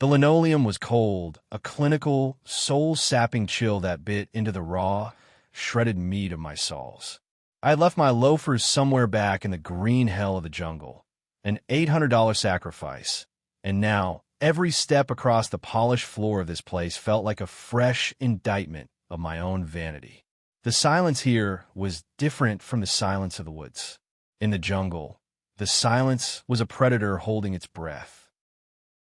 The linoleum was cold, a clinical, soul-sapping chill that bit into the raw, shredded meat of my soles. I had left my loafers somewhere back in the green hell of the jungle, an $800 sacrifice, and now every step across the polished floor of this place felt like a fresh indictment of my own vanity. The silence here was different from the silence of the woods. In the jungle, the silence was a predator holding its breath.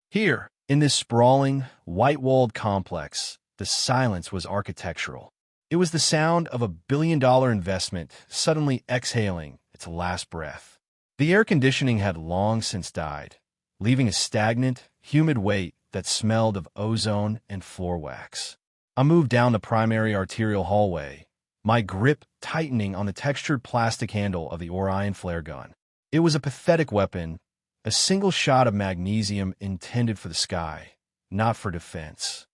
Here, in this sprawling, white-walled complex, the silence was architectural. It was the sound of a billion-dollar investment suddenly exhaling its last breath. The air conditioning had long since died, leaving a stagnant, humid weight that smelled of ozone and floor wax. I moved down the primary arterial hallway, my grip tightening on the textured plastic handle of the Orion flare gun. It was a pathetic weapon, a single shot of magnesium intended for the sky, not for defense.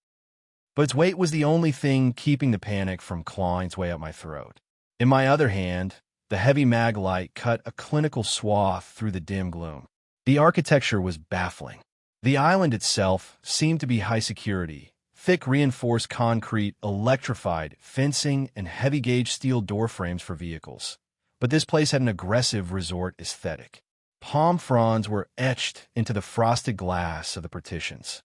But its weight was the only thing keeping the panic from clawing its way up my throat. In my other hand, the heavy mag light cut a clinical swath through the dim gloom. The architecture was baffling. The island itself seemed to be high security. Thick reinforced concrete, electrified fencing, and heavy-gauge steel door frames for vehicles. But this place had an aggressive resort aesthetic. Palm fronds were etched into the frosted glass of the partitions.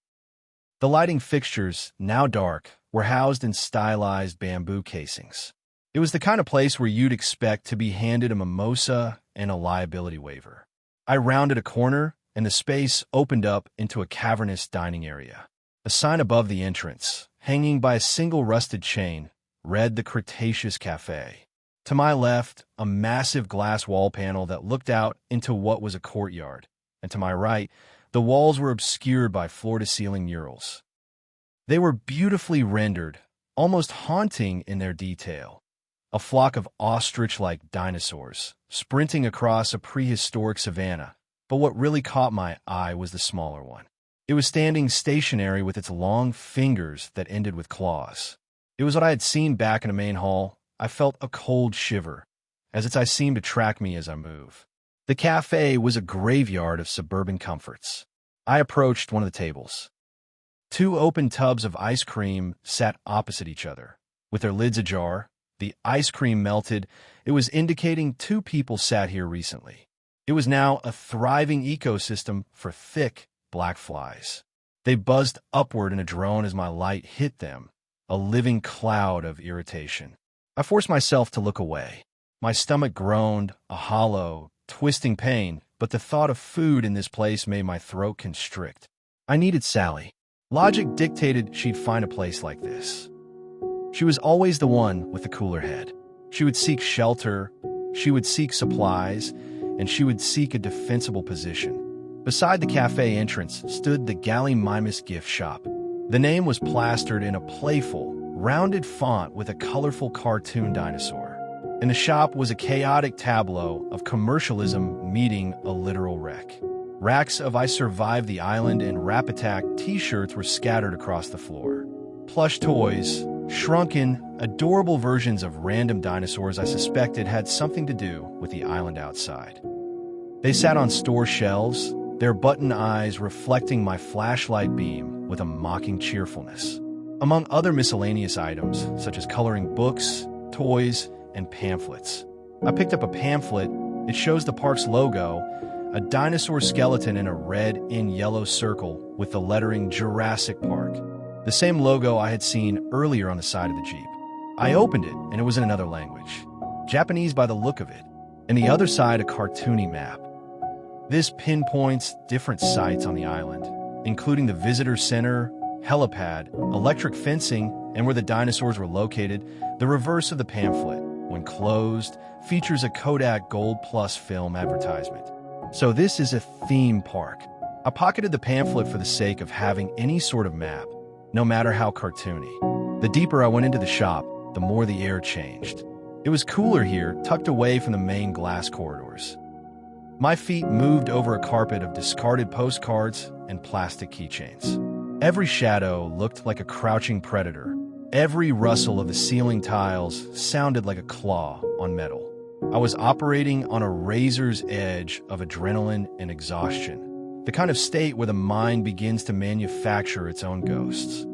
The lighting fixtures, now dark, were housed in stylized bamboo casings. It was the kind of place where you'd expect to be handed a mimosa and a liability waiver. I rounded a corner, and the space opened up into a cavernous dining area. A sign above the entrance, hanging by a single rusted chain, read the Cretaceous Cafe. To my left, a massive glass wall panel that looked out into what was a courtyard, and to my right, the walls were obscured by floor-to-ceiling murals. They were beautifully rendered, almost haunting in their detail. A flock of ostrich-like dinosaurs, sprinting across a prehistoric savanna, but what really caught my eye was the smaller one. It was standing stationary with its long fingers that ended with claws. It was what I had seen back in the main hall. I felt a cold shiver, as its eyes seemed to track me as I moved. The cafe was a graveyard of suburban comforts. I approached one of the tables. Two open tubs of ice cream sat opposite each other. With their lids ajar, the ice cream melted. It was indicating two people sat here recently. It was now a thriving ecosystem for thick, black flies. They buzzed upward in a drone as my light hit them, a living cloud of irritation. I forced myself to look away. My stomach groaned, a hollow, twisting pain, but the thought of food in this place made my throat constrict. I needed Sally. Logic dictated she'd find a place like this. She was always the one with the cooler head. She would seek shelter, she would seek supplies, and she would seek a defensible position. Beside the cafe entrance stood the Gallimimus gift shop. The name was plastered in a playful, rounded font with a colorful cartoon dinosaur. In the shop was a chaotic tableau of commercialism meeting a literal wreck. Racks of I Survived the Island and Rap Attack t-shirts were scattered across the floor. Plush toys, shrunken, adorable versions of random dinosaurs I suspected had something to do with the island outside. They sat on store shelves, their button eyes reflecting my flashlight beam with a mocking cheerfulness. Among other miscellaneous items, such as coloring books, toys, and pamphlets. I picked up a pamphlet. It shows the park's logo, a dinosaur skeleton in a red and yellow circle with the lettering Jurassic Park, the same logo I had seen earlier on the side of the Jeep. I opened it, and it was in another language, Japanese by the look of it, and the other side a cartoony map. This pinpoints different sites on the island, including the visitor center, helipad, electric fencing, and where the dinosaurs were located. The reverse of the pamphlet, when closed, features a Kodak Gold Plus film advertisement. So this is a theme park. I pocketed the pamphlet for the sake of having any sort of map, no matter how cartoony. The deeper I went into the shop, the more the air changed. It was cooler here, tucked away from the main glass corridors. My feet moved over a carpet of discarded postcards and plastic keychains. Every shadow looked like a crouching predator. Every rustle of the ceiling tiles sounded like a claw on metal. I was operating on a razor's edge of adrenaline and exhaustion. the kind of state where the mind begins to manufacture its own ghosts.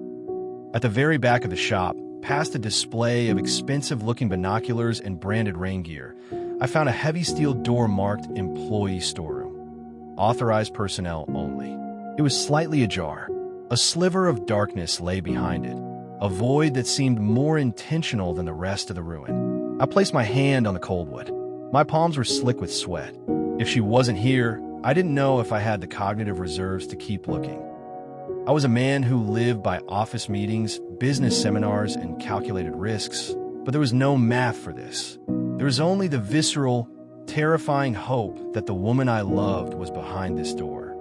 At the very back of the shop, past a display of expensive-looking binoculars and branded rain gear, I found a heavy steel door marked Employee Storeroom. Authorized personnel only. It was slightly ajar. A sliver of darkness lay behind it, a void that seemed more intentional than the rest of the ruin. I placed my hand on the cold wood. My palms were slick with sweat. If she wasn't here, I didn't know if I had the cognitive reserves to keep looking. I was a man who lived by office meetings, business seminars, and calculated risks, but there was no math for this. There was only the visceral, terrifying hope that the woman I loved was behind this door.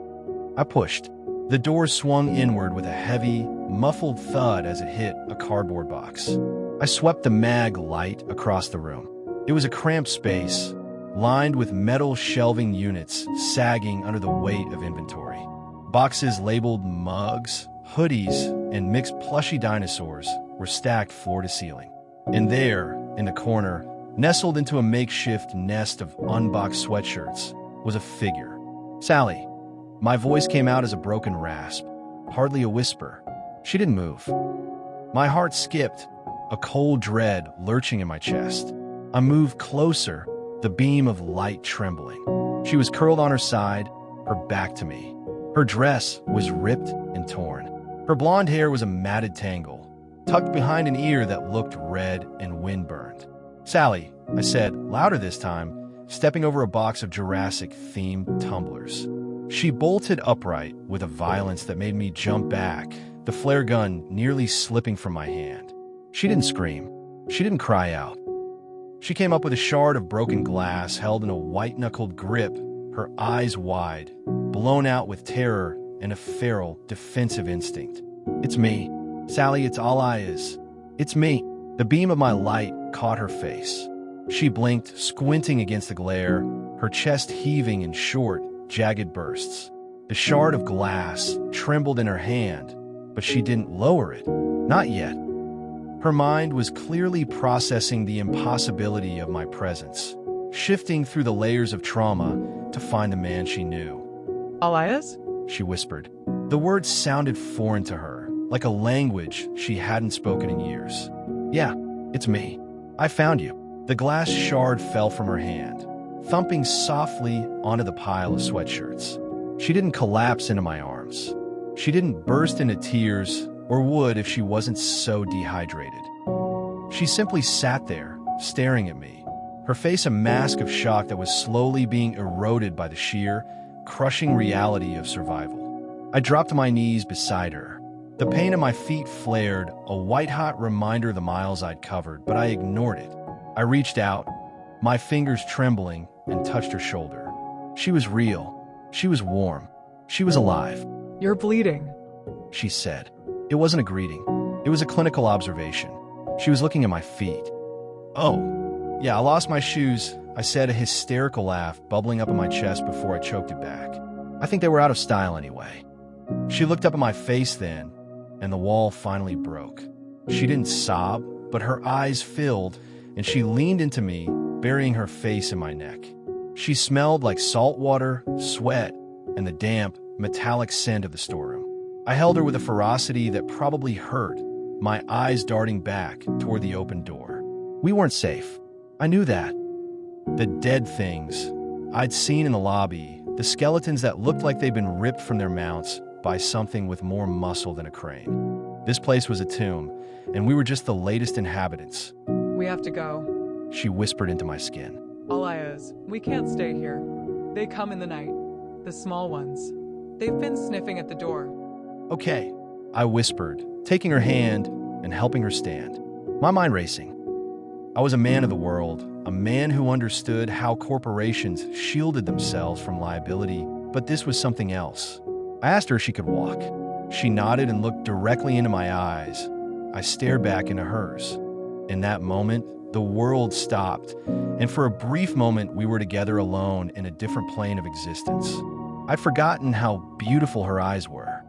I pushed. The door swung inward with a heavy, muffled thud as it hit a cardboard box. I swept the mag light across the room. It was a cramped space, lined with metal shelving units sagging under the weight of inventory. Boxes labeled mugs, hoodies, and mixed plushy dinosaurs were stacked floor to ceiling. And there, in the corner, nestled into a makeshift nest of unboxed sweatshirts, was a figure. Sally. My voice came out as a broken rasp, hardly a whisper. She didn't move. My heart skipped, a cold dread lurching in my chest. I moved closer, the beam of light trembling. She was curled on her side, her back to me. Her dress was ripped and torn. Her blonde hair was a matted tangle, tucked behind an ear that looked red and wind-burned. "Sally," I said, louder this time, stepping over a box of Jurassic-themed tumblers. She bolted upright with a violence that made me jump back, the flare gun nearly slipping from my hand. She didn't scream. She didn't cry out. She came up with a shard of broken glass held in a white-knuckled grip, her eyes wide, blown out with terror and a feral, defensive instinct. "It's me. Sally, it's all I is. It's me." The beam of my light caught her face. She blinked, squinting against the glare, her chest heaving in short, jagged bursts. The shard of glass trembled in her hand, but she didn't lower it. Not yet. Her mind was clearly processing the impossibility of my presence, shifting through the layers of trauma to find the man she knew. "Elias?" she whispered. The words sounded foreign to her, like a language she hadn't spoken in years. "Yeah, it's me. I found you." The glass shard fell from her hand, thumping softly onto the pile of sweatshirts. She didn't collapse into my arms. She didn't burst into tears, or would if she wasn't so dehydrated. She simply sat there, staring at me, her face a mask of shock that was slowly being eroded by the sheer, crushing reality of survival. I dropped to my knees beside her. The pain in my feet flared, a white-hot reminder of the miles I'd covered, but I ignored it. I reached out, my fingers trembling, and touched her shoulder. She was real. She was warm. She was alive. "You're bleeding," she said. It wasn't a greeting. It was a clinical observation. She was looking at my feet. "Oh, yeah, I lost my shoes," I said, a hysterical laugh bubbling up in my chest before I choked it back. "I think they were out of style anyway." She looked up at my face then, and the wall finally broke. She didn't sob, but her eyes filled, and she leaned into me, burying her face in my neck. She smelled like salt water, sweat, and the damp, metallic scent of the storeroom. I held her with a ferocity that probably hurt, my eyes darting back toward the open door. We weren't safe. I knew that. The dead things I'd seen in the lobby, the skeletons that looked like they'd been ripped from their mounts by something with more muscle than a crane. This place was a tomb, and we were just the latest inhabitants. "We have to go." She whispered into my skin. "Elias, we can't stay here. They come in the night. The small ones. They've been sniffing at the door." "Okay," I whispered, taking her hand and helping her stand, my mind racing. I was a man of the world, a man who understood how corporations shielded themselves from liability, but this was something else. I asked her if she could walk. She nodded and looked directly into my eyes. I stared back into hers. In that moment, the world stopped, and for a brief moment we were together alone in a different plane of existence. I'd forgotten how beautiful her eyes were.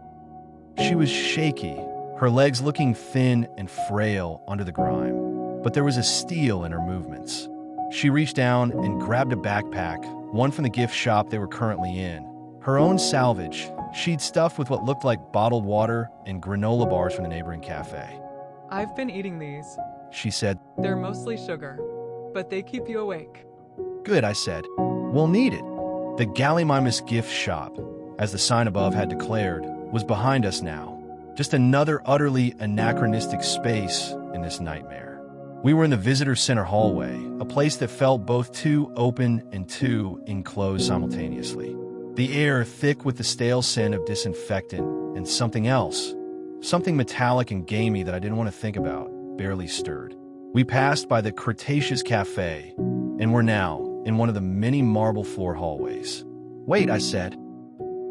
She was shaky, her legs looking thin and frail under the grime, but there was a steel in her movements. She reached down and grabbed a backpack, one from the gift shop they were currently in, Her own salvage, she'd stuffed with what looked like bottled water and granola bars from the neighboring cafe. I've been eating these. She said. They're mostly sugar, but they keep you awake. Good, I said. We'll need it. The Gallimimus gift shop, as the sign above had declared, was behind us now. Just another utterly anachronistic space in this nightmare. We were in the visitor center hallway, a place that felt both too open and too enclosed simultaneously. The air thick with the stale scent of disinfectant and something else, something metallic and gamey that I didn't want to think about, barely stirred. We passed by the Cretaceous Cafe, and were now in one of the many marble floor hallways. Wait, I said.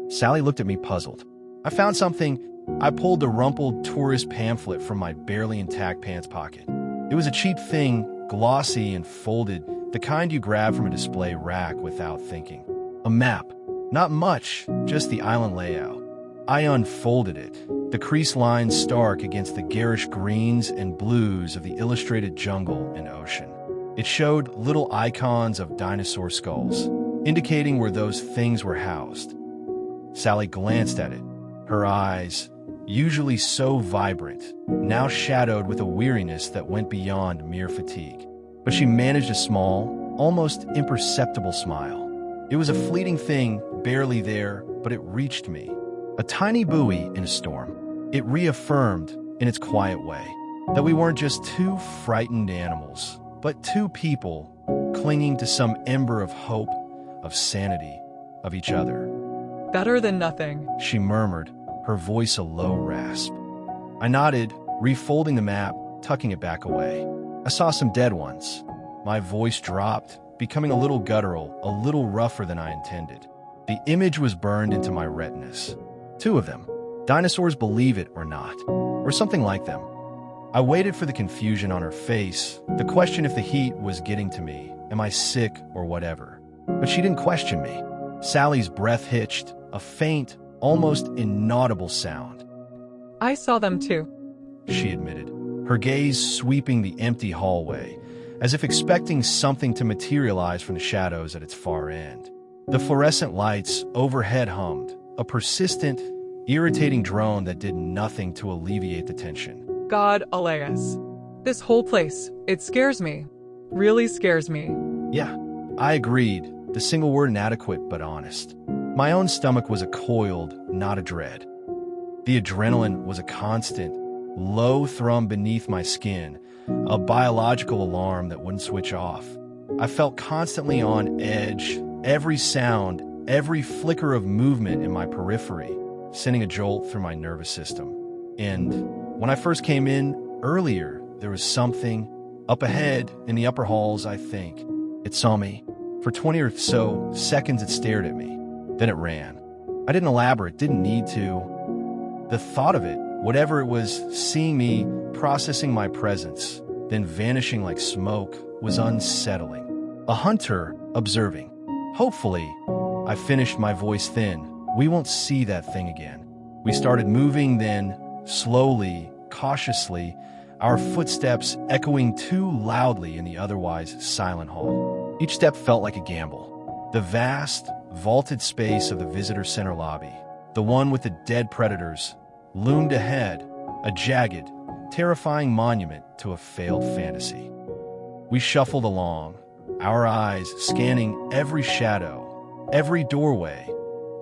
Sally looked at me puzzled. I found something. I pulled a rumpled tourist pamphlet from my barely intact pants pocket. It was a cheap thing, glossy and folded, the kind you grab from a display rack without thinking. A map. Not much, just the island layout. I unfolded it, the crease lines stark against the garish greens and blues of the illustrated jungle and ocean. It showed little icons of dinosaur skulls, indicating where those things were housed. Sally glanced at it, her eyes, usually so vibrant, now shadowed with a weariness that went beyond mere fatigue. But she managed a small, almost imperceptible smile. It was a fleeting thing, barely there, but it reached me. A tiny buoy in a storm. It reaffirmed, in its quiet way, that we weren't just two frightened animals, but two people clinging to some ember of hope, of sanity, of each other. Better than nothing, She murmured, her voice a low rasp. I nodded, refolding the map, tucking it back away. I saw some dead ones. My voice dropped, becoming a little guttural, a little rougher than I intended. The image was burned into my retinas. 2 of them. Dinosaurs, believe it or not. Or something like them. I waited for the confusion on her face, the question if the heat was getting to me, am I sick or whatever. But she didn't question me. Sally's breath hitched, a faint, almost inaudible sound. I saw them too. She admitted, her gaze sweeping the empty hallway, as if expecting something to materialize from the shadows at its far end. The fluorescent lights overhead hummed, a persistent, irritating drone that did nothing to alleviate the tension. God, Elias. This whole place, it scares me. Really scares me. Yeah, I agreed, the single word inadequate but honest. My own stomach was a coiled, not a dread. The adrenaline was a constant, low thrum beneath my skin, a biological alarm that wouldn't switch off. I felt constantly on edge, every sound, every flicker of movement in my periphery, sending a jolt through my nervous system. And when I first came in, earlier, there was something up ahead in the upper halls, I think. It saw me. For 20 or so seconds, it stared at me. Then it ran. I didn't elaborate, didn't need to. The thought of it, whatever it was, seeing me, processing my presence, then vanishing like smoke, was unsettling. A hunter observing. Hopefully, I finished, my voice thin. We won't see that thing again. We started moving, then, slowly, cautiously, our footsteps echoing too loudly in the otherwise silent hall. Each step felt like a gamble. The vast, vaulted space of the visitor center lobby, the one with the dead predators, loomed ahead, a jagged, terrifying monument to a failed fantasy. We shuffled along, our eyes scanning every shadow, every doorway,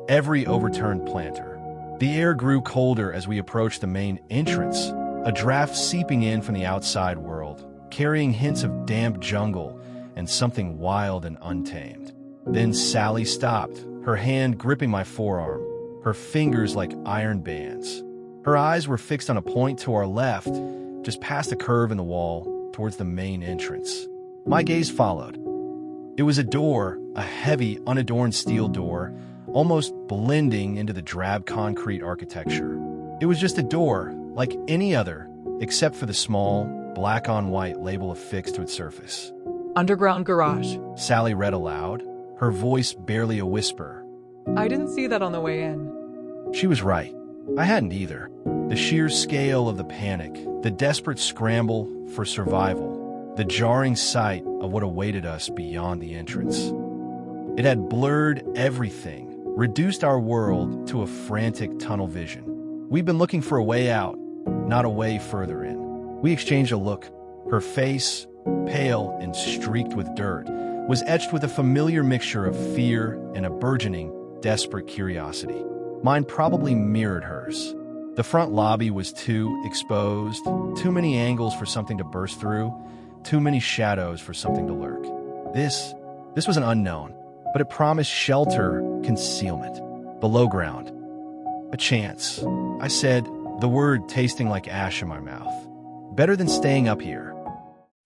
every overturned planter. The air grew colder as we approached the main entrance, a draft seeping in from the outside world, carrying hints of damp jungle and something wild and untamed. Then Sally stopped, her hand gripping my forearm, her fingers like iron bands. Her eyes were fixed on a point to our left, just past a curve in the wall, towards the main entrance. My gaze followed. It was a door, a heavy, unadorned steel door, almost blending into the drab concrete architecture. It was just a door, like any other, except for the small, black-on-white label affixed to its surface. Underground garage. Sally read aloud, her voice barely a whisper. I didn't see that on the way in. She was right. I hadn't either. The sheer scale of the panic, the desperate scramble for survival, the jarring sight of what awaited us beyond the entrance. It had blurred everything, reduced our world to a frantic tunnel vision. We'd been looking for a way out, not a way further in. We exchanged a look. Her face, pale and streaked with dirt, was etched with a familiar mixture of fear and a burgeoning, desperate curiosity. Mine probably mirrored hers. The front lobby was too exposed, too many angles for something to burst through, too many shadows for something to lurk. This was an unknown, but it promised shelter, concealment, below ground. A chance, I said, the word tasting like ash in my mouth. Better than staying up here.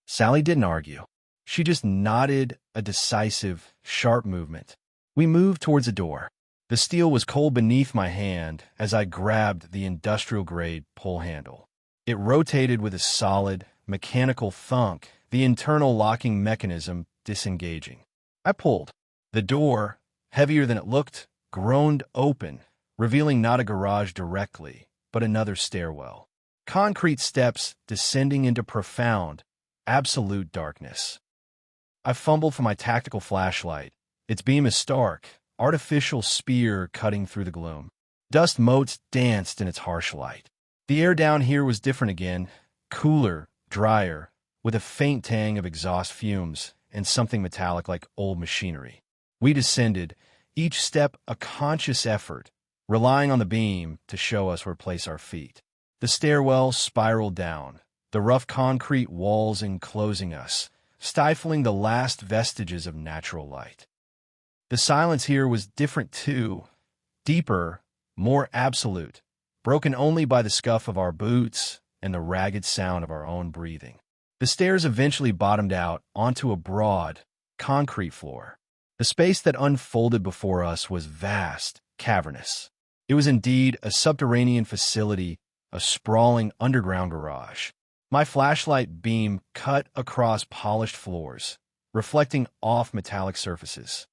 Sally didn't argue. She just nodded a decisive, sharp movement. We moved towards the door. The steel was cold beneath my hand as I grabbed the industrial-grade pull handle. It rotated with a solid, mechanical thunk, the internal locking mechanism disengaging. I pulled. The door, heavier than it looked, groaned open, revealing not a garage directly, but another stairwell. Concrete steps descending into profound, absolute darkness. I fumbled for my tactical flashlight. Its beam is stark, artificial spear cutting through the gloom. Dust motes danced in its harsh light. The air down here was different again, cooler, drier, with a faint tang of exhaust fumes and something metallic like old machinery. We descended, each step a conscious effort, relying on the beam to show us where to place our feet. The stairwell spiraled down, the rough concrete walls enclosing us, stifling the last vestiges of natural light. The silence here was different too, deeper, more absolute, broken only by the scuff of our boots and the ragged sound of our own breathing. The stairs eventually bottomed out onto a broad, concrete floor. The space that unfolded before us was vast, cavernous. It was indeed a subterranean facility, a sprawling underground garage. My flashlight beam cut across polished floors, reflecting off metallic surfaces.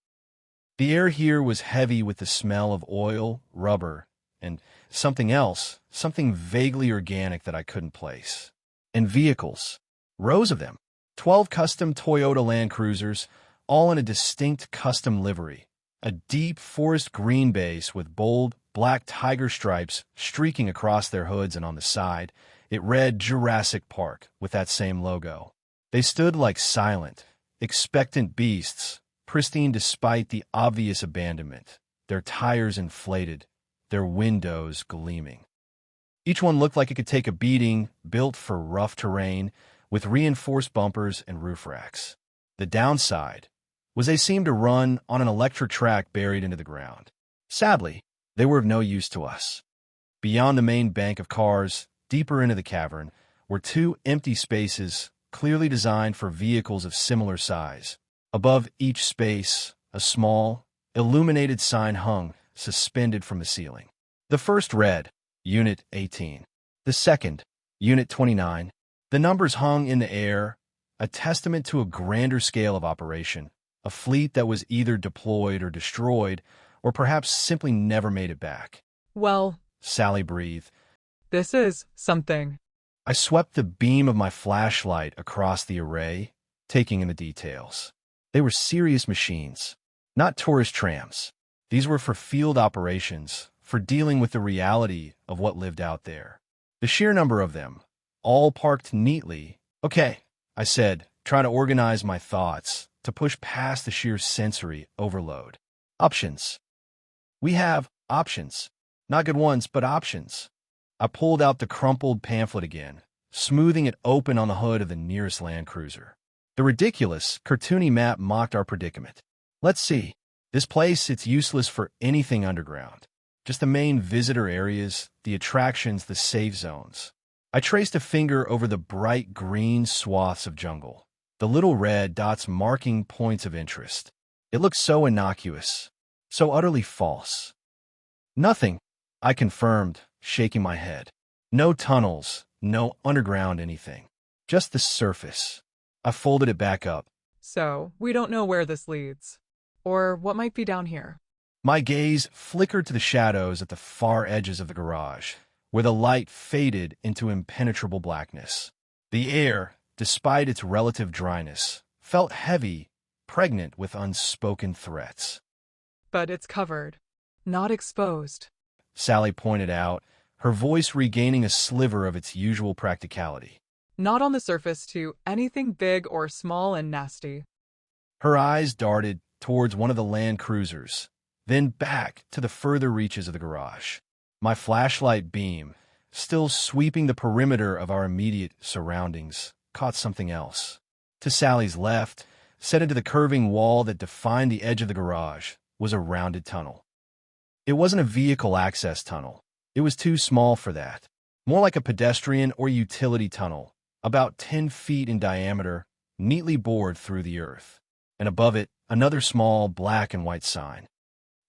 The air here was heavy with the smell of oil, rubber, and something else, something vaguely organic that I couldn't place. And vehicles. Rows of them. 12 custom Toyota Land Cruisers, all in a distinct custom livery. A deep forest green base with bold, black tiger stripes streaking across their hoods, and on the side, it read Jurassic Park with that same logo. They stood like silent, expectant beasts, pristine despite the obvious abandonment, their tires inflated, their windows gleaming. Each one looked like it could take a beating, built for rough terrain, with reinforced bumpers and roof racks. The downside was they seemed to run on an electric track buried into the ground. Sadly, they were of no use to us. Beyond the main bank of cars, deeper into the cavern, were two empty spaces clearly designed for vehicles of similar size. Above each space, a small, illuminated sign hung, suspended from the ceiling. The first read, Unit 18. The second, Unit 29. The numbers hung in the air, a testament to a grander scale of operation, a fleet that was either deployed or destroyed, or perhaps simply never made it back. Well, Sally breathed. this is something. I swept the beam of my flashlight across the array, taking in the details. They were serious machines, not tourist trams. These were for field operations, for dealing with the reality of what lived out there. The sheer number of them, all parked neatly. Okay, I said, trying to organize my thoughts, to push past the sheer sensory overload. Options. We have options. Not good ones, but options. I pulled out the crumpled pamphlet again, smoothing it open on the hood of the nearest Land Cruiser. The ridiculous, cartoony map mocked our predicament. Let's see. This place, it's useless for anything underground. Just the main visitor areas, the attractions, the safe zones. I traced a finger over the bright green swaths of jungle, the little red dots marking points of interest. It looked so innocuous, so utterly false. Nothing, I confirmed, shaking my head. No tunnels, no underground anything. Just the surface. I folded it back up. So, we don't know where this leads. Or what might be down here. My gaze flickered to the shadows at the far edges of the garage, where the light faded into impenetrable blackness. The air, despite its relative dryness, felt heavy, pregnant with unspoken threats. But it's covered. Not exposed. Sally pointed out, her voice regaining a sliver of its usual practicality. Not on the surface to anything big or small and nasty. Her eyes darted towards one of the Land Cruisers, then back to the further reaches of the garage. My flashlight beam, still sweeping the perimeter of our immediate surroundings, caught something else. To Sally's left, set into the curving wall that defined the edge of the garage, was a rounded tunnel. It wasn't a vehicle access tunnel. It was too small for that. More like a pedestrian or utility tunnel, about 10 feet in diameter, neatly bored through the earth. And above it, another small black and white sign.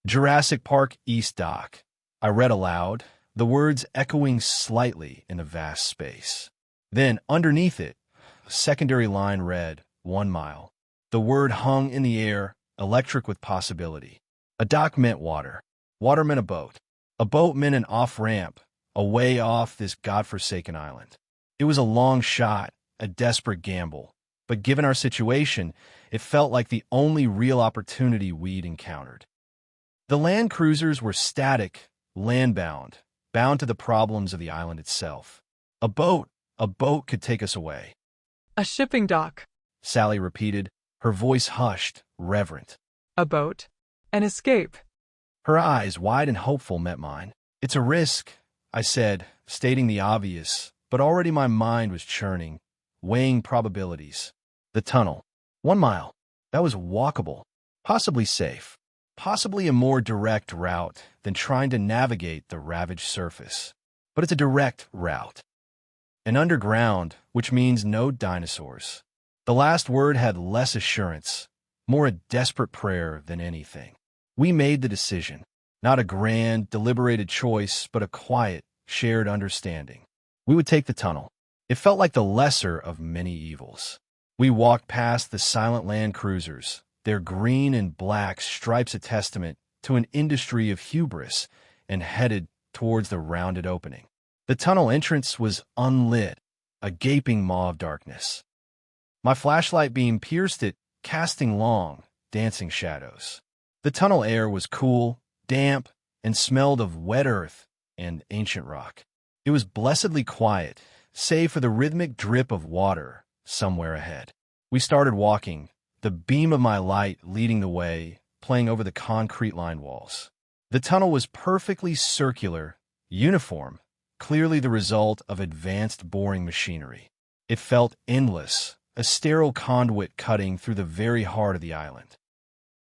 Jurassic Park East Dock. I read aloud, the words echoing slightly in the vast space. Then, underneath it, a secondary line read, 1 mile. The word hung in the air, electric with possibility. A dock meant water. Water meant a boat. A boat meant an off-ramp, away off this godforsaken island. It was a long shot, a desperate gamble, but given our situation, it felt like the only real opportunity we'd encountered. The Land Cruisers were static, land-bound, bound to the problems of the island itself. A boat could take us away. A shipping dock. Sally repeated, her voice hushed, reverent. A boat. An escape. Her eyes, wide and hopeful, met mine. It's a risk, I said, stating the obvious, but already my mind was churning, weighing probabilities. The tunnel. 1 mile. That was walkable, possibly safe, possibly a more direct route than trying to navigate the ravaged surface. But it's a direct route. And underground, which means no dinosaurs. The last word had less assurance, more a desperate prayer than anything. We made the decision. Not a grand, deliberated choice, but a quiet, shared understanding. We would take the tunnel. It felt like the lesser of many evils. We walked past the silent Land Cruisers, their green and black stripes a testament to an industry of hubris, and headed towards the rounded opening. The tunnel entrance was unlit, a gaping maw of darkness. My flashlight beam pierced it, casting long, dancing shadows. The tunnel air was cool, damp, and smelled of wet earth and ancient rock. It was blessedly quiet, save for the rhythmic drip of water somewhere ahead. We started walking, the beam of my light leading the way, playing over the concrete-lined walls. The tunnel was perfectly circular, uniform, clearly the result of advanced boring machinery. It felt endless, a sterile conduit cutting through the very heart of the island.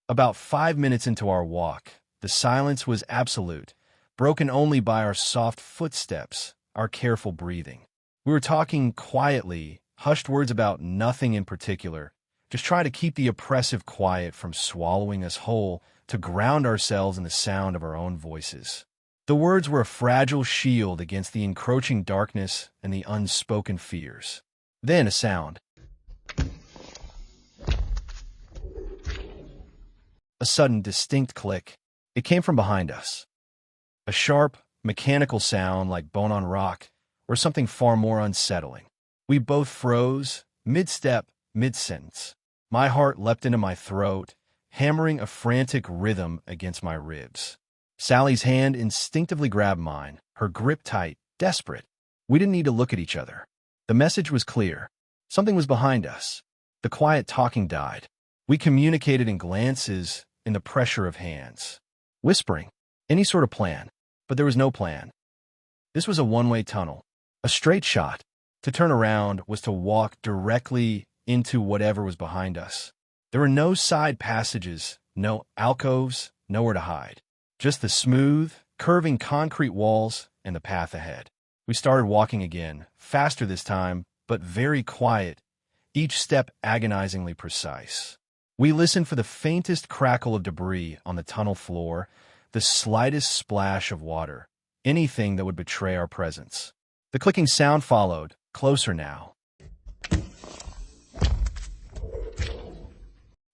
About 5 minutes into our walk, the silence was absolute, broken only by our soft footsteps, our careful breathing. We were talking quietly, hushed words about nothing in particular, just trying to keep the oppressive quiet from swallowing us whole, to ground ourselves in the sound of our own voices. The words were a fragile shield against the encroaching darkness and the unspoken fears. Then a sound. A sudden, distinct click. It came from behind us. A sharp, mechanical sound like bone on rock, or something far more unsettling. We both froze, mid-step, mid-sentence. My heart leapt into my throat, hammering a frantic rhythm against my ribs. Sally's hand instinctively grabbed mine, her grip tight, desperate. We didn't need to look at each other. The message was clear. Something was behind us. The quiet talking died. We communicated in glances, in the pressure of hands. Whispering. Any sort of plan. But there was no plan. This was a one-way tunnel. A straight shot. To turn around was to walk directly into whatever was behind us. There were no side passages, no alcoves, nowhere to hide. Just the smooth, curving concrete walls and the path ahead. We started walking again, faster this time, but very quiet, each step agonizingly precise. We listened for the faintest crackle of debris on the tunnel floor, the slightest splash of water, anything that would betray our presence. The clicking sound followed, closer now.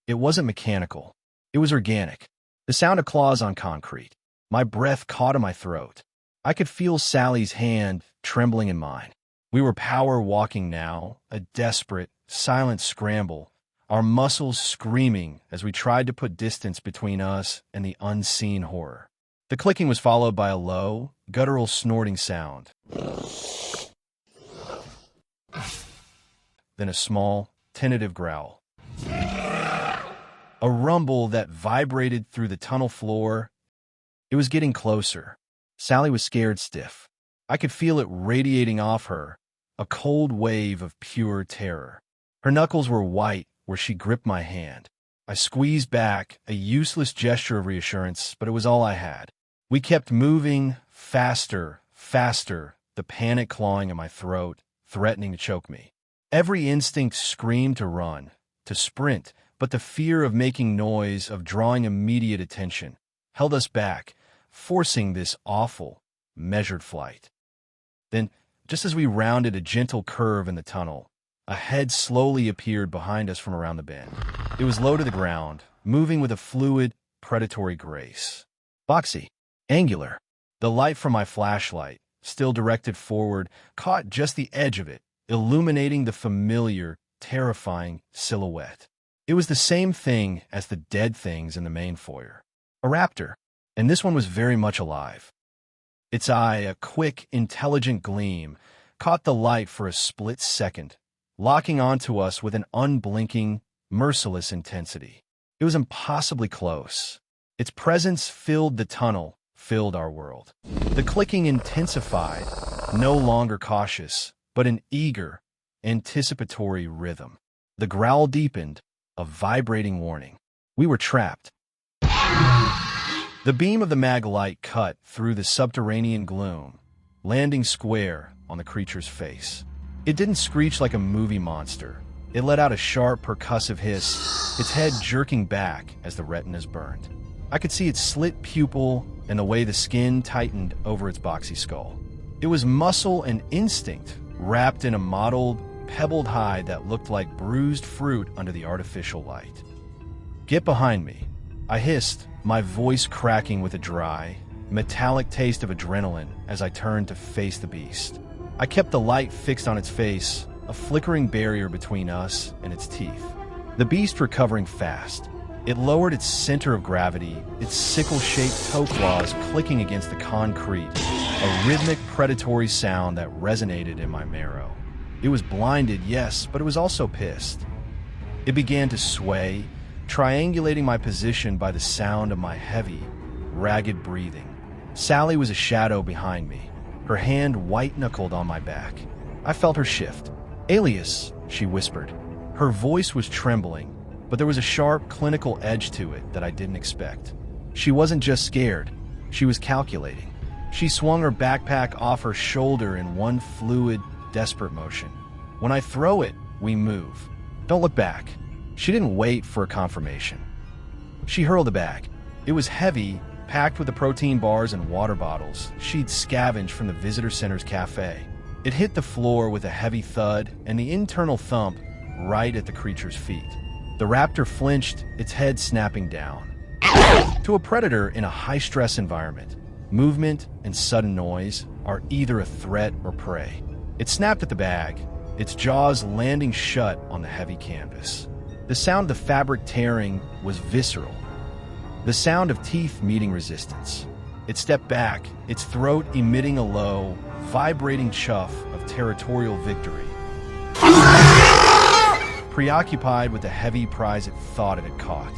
It wasn't mechanical. It was organic. The sound of claws on concrete. My breath caught in my throat. I could feel Sally's hand trembling in mine. We were power walking now, a desperate, silent scramble, our muscles screaming as we tried to put distance between us and the unseen horror. The clicking was followed by a low, guttural snorting sound. Then a small, tentative growl. A rumble that vibrated through the tunnel floor. It was getting closer. Sally was scared stiff. I could feel it radiating off her, a cold wave of pure terror. Her knuckles were white where she gripped my hand. I squeezed back, a useless gesture of reassurance, but it was all I had. We kept moving, faster, faster, the panic clawing at my throat, threatening to choke me. Every instinct screamed to run, to sprint, but the fear of making noise, of drawing immediate attention, held us back, forcing this awful, measured flight. Then, just as we rounded a gentle curve in the tunnel, a head slowly appeared behind us from around the bend. It was low to the ground, moving with a fluid, predatory grace. Boxy, angular. The light from my flashlight, still directed forward, caught just the edge of it, illuminating the familiar, terrifying silhouette. It was the same thing as the dead things in the main foyer. A raptor, and this one was very much alive. Its eye, a quick, intelligent gleam, caught the light for a split second, locking onto us with an unblinking, merciless intensity. It was impossibly close. Its presence filled the tunnel, filled our world. The clicking intensified, no longer cautious, but an eager, anticipatory rhythm. The growl deepened, a vibrating warning. We were trapped. The beam of the mag light cut through the subterranean gloom, landing square on the creature's face. It didn't screech like a movie monster. It let out a sharp, percussive hiss, its head jerking back as the retinas burned. I could see its slit pupil and the way the skin tightened over its boxy skull. It was muscle and instinct wrapped in a mottled, pebbled hide that looked like bruised fruit under the artificial light. "Get behind me," I hissed, my voice cracking with a dry, metallic taste of adrenaline as I turned to face the beast. I kept the light fixed on its face, a flickering barrier between us and its teeth. The beast recovering fast. It lowered its center of gravity, its sickle-shaped toe claws clicking against the concrete, a rhythmic predatory sound that resonated in my marrow. It was blinded, yes, but it was also pissed. It began to sway, triangulating my position by the sound of my heavy, ragged breathing. Sally was a shadow behind me, her hand white-knuckled on my back. I felt her shift. "Alias," she whispered. Her voice was trembling, but there was a sharp, clinical edge to it that I didn't expect. She wasn't just scared, she was calculating. She swung her backpack off her shoulder in one fluid, desperate motion. "When I throw it, we move. Don't look back." She didn't wait for a confirmation. She hurled the bag. It was heavy, packed with the protein bars and water bottles she'd scavenged from the visitor center's cafe. It hit the floor with a heavy thud and the internal thump right at the creature's feet. The raptor flinched, its head snapping down. To a predator in a high-stress environment, movement and sudden noise are either a threat or prey. It snapped at the bag, its jaws landing shut on the heavy canvas. The sound of the fabric tearing was visceral. The sound of teeth meeting resistance. It stepped back, its throat emitting a low, vibrating chuff of territorial victory. Preoccupied with the heavy prize it thought it had caught.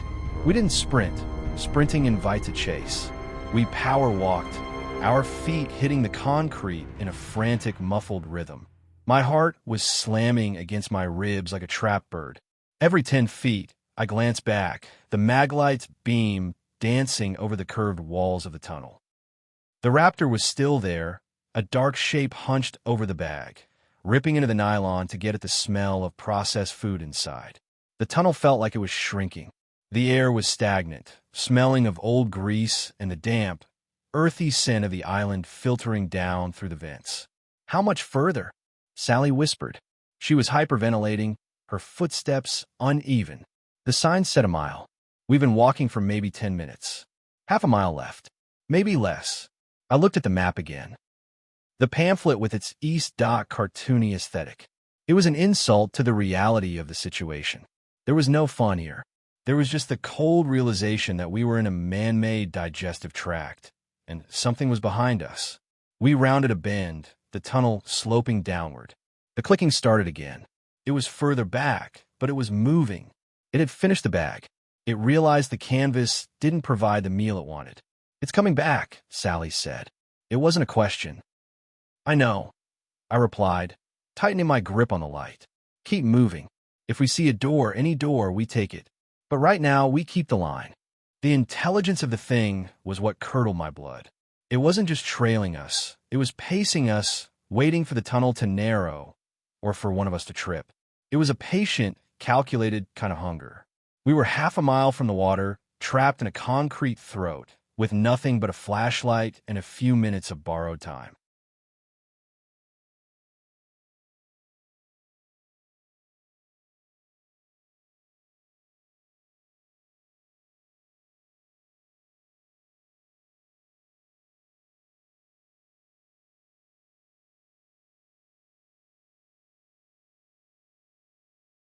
We didn't sprint. Sprinting invites a chase. We power walked, our feet hitting the concrete in a frantic, muffled rhythm. My heart was slamming against my ribs like a trapped bird. Every 10 feet, I glanced back, the maglight's beam dancing over the curved walls of the tunnel. The raptor was still there, a dark shape hunched over the bag, ripping into the nylon to get at the smell of processed food inside. The tunnel felt like it was shrinking. The air was stagnant, smelling of old grease and the damp, earthy scent of the island filtering down through the vents. "How much further?" Sally whispered. She was hyperventilating, her footsteps uneven. The sign said a mile. We've been walking for maybe 10 minutes. Half a mile left. Maybe less. I looked at the map again. The pamphlet with its East Dock cartoony aesthetic. It was an insult to the reality of the situation. There was no fun here. There was just the cold realization that we were in a man-made digestive tract, and something was behind us. We rounded a bend, the tunnel sloping downward. The clicking started again. It was further back, but it was moving. It had finished the bag. It realized the canvas didn't provide the meal it wanted. "It's coming back," Sally said. It wasn't a question. "I know," I replied, tightening my grip on the light. "Keep moving. If we see a door, any door, we take it. But right now, we keep the line." The intelligence of the thing was what curdled my blood. It wasn't just trailing us. It was pacing us, waiting for the tunnel to narrow or for one of us to trip. It was a patient, calculated kind of hunger. We were half a mile from the water, trapped in a concrete throat, with nothing but a flashlight and a few minutes of borrowed time.